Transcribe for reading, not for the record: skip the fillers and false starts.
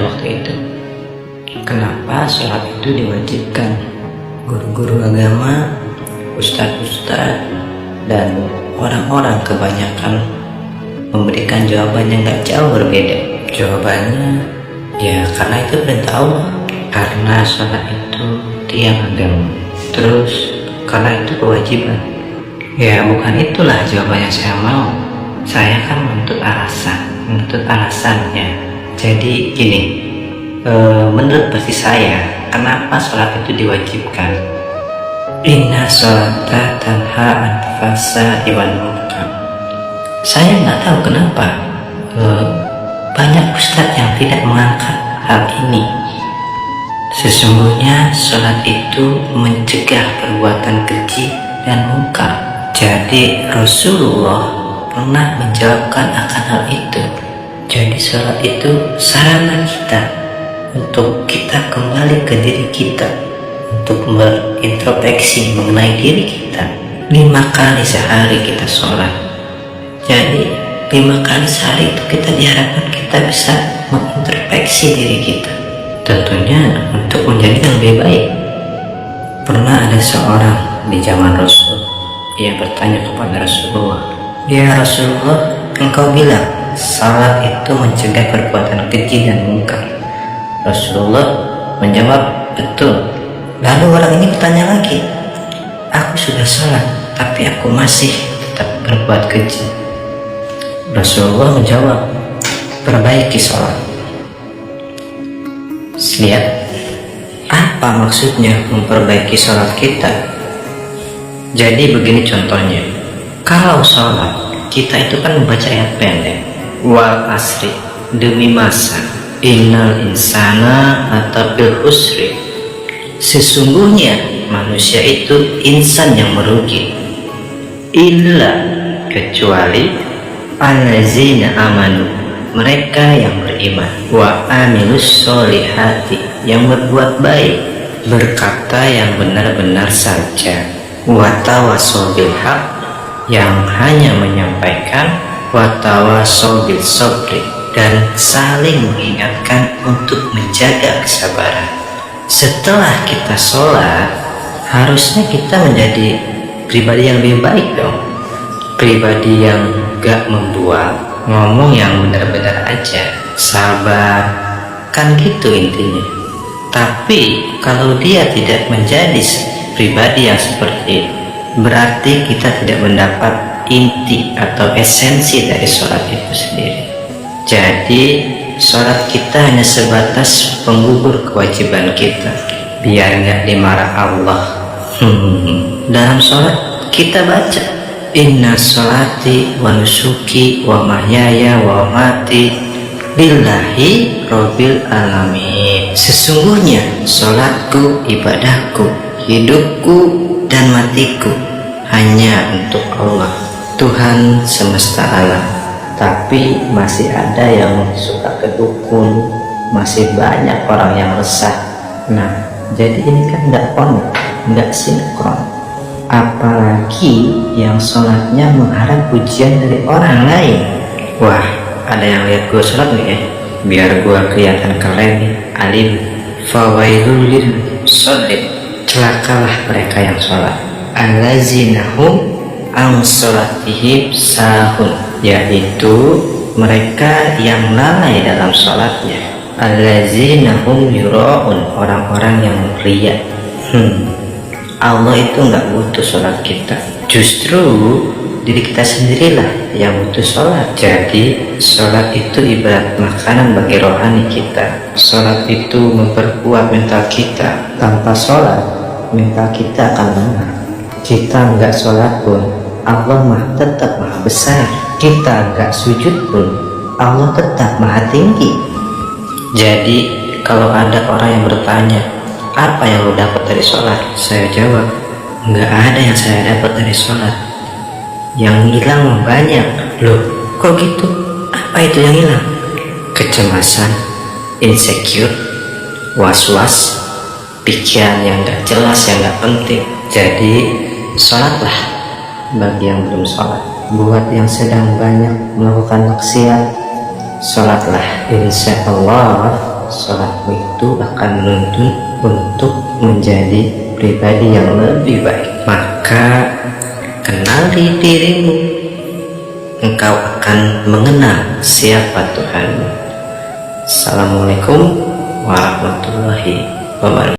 waktu itu. Kenapa sholat itu diwajibkan? Guru-guru agama, ustadz-ustadz, dan orang-orang kebanyakan memberikan jawaban yang gak jauh berbeda. Jawabannya, ya karena itu perintah Allah, karena sholat itu tiang agama, terus karena itu kewajiban. Ya bukan itulah jawaban yang saya mau. Saya kan menuntut alasannya. Jadi gini, menurut versi saya, kenapa sholat itu diwajibkan? Inna sholata tanha anil fahsya'i wal munkar. Saya nggak tahu kenapa banyak ustadz yang tidak mengangkat hal ini. Sesungguhnya sholat itu mencegah perbuatan keji dan mungkar. Jadi Rasulullah pernah menjawabkan akan hal itu. Jadi sholat itu sarana kita untuk kita kembali ke diri kita, untuk berintrospeksi mengenai diri kita. 5 kali sehari kita sholat. Jadi 5 kali sehari itu kita diharapkan kita bisa mengintrospeksi diri kita, tentunya untuk menjadi yang lebih baik. Pernah ada seorang di zaman Rasul yang bertanya kepada Rasulullah, "Ya Rasulullah, engkau bilang salat itu mencegah perbuatan keji dan mungkar." Rasulullah menjawab, "Betul." Lalu orang ini bertanya lagi, "Aku sudah salat, tapi aku masih tetap berbuat keji." Rasulullah menjawab, "Perbaiki salat." Lihat, apa maksudnya memperbaiki salat kita? Jadi begini contohnya, kalau salat kita itu kan membaca ayat pendek, wal asri, demi masa, innal insana atabil husri, sesungguhnya manusia itu insan yang merugi, illa, kecuali allazina amanu, mereka yang beriman, wa amilus solihati, yang berbuat baik, berkata yang benar-benar saja, wa tawassaw bil haq, yang hanya menyampaikan, wa tawassaw bil sabri, dan saling mengingatkan untuk menjaga kesabaran. Setelah kita sholat, harusnya kita menjadi pribadi yang lebih baik dong, pribadi yang gak membual, ngomong yang benar-benar aja, sabar, kan gitu intinya. Tapi kalau dia tidak menjadi pribadi yang seperti itu, berarti kita tidak mendapat inti atau esensi dari sholat itu sendiri. Jadi sholat kita hanya sebatas penggugur kewajiban kita, biar nggak dimarah Allah. Dalam sholat kita baca, inna sholati wa nusuki wa mahyaya wa mati lillahi rabbil alamin. Sesungguhnya sholatku, ibadahku, hidupku, dan matiku hanya untuk Allah, Tuhan semesta alam. Tapi masih ada yang suka ke dukun, masih banyak orang yang resah. Nah, jadi ini kan nggak konek, nggak sinkron. Apalagi yang sholatnya mengharap pujian dari orang lain. Wah, ada yang lihat gue sholat nih ya, biar gue kelihatan keren nih, alim. Fawailul lil musallin, celakalah mereka yang sholat, allazina hum an sholatihim sahun, yaitu mereka yang lalai dalam sholatnya, allazina hum yura'un, orang-orang yang ria. Allah itu nggak butuh sholat kita, justru diri kita sendirilah yang butuh sholat. Jadi sholat itu ibarat makanan bagi rohani kita. Sholat itu memperkuat mental kita. Tanpa sholat, mental kita akan lemah. Kita nggak sholat pun, Allah mah tetap maha besar. Kita nggak sujud pun, Allah tetap maha tinggi. Jadi kalau ada orang yang bertanya, apa yang lo dapat dari sholat? Saya jawab, nggak ada yang saya dapat dari sholat. Yang hilang banyak. Loh, kok gitu? Apa itu yang hilang? Kecemasan, insecure, was-was, pikiran yang gak jelas, yang gak penting. Jadi sholatlah bagi yang belum sholat. Buat yang sedang banyak melakukan maksiat, sholatlah. Insya Allah sholatmu itu akan menuntun untuk menjadi pribadi yang lebih baik. Maka kenali dirimu, engkau akan mengenal siapa Tuhanmu. Assalamualaikum warahmatullahi wabarakatuh.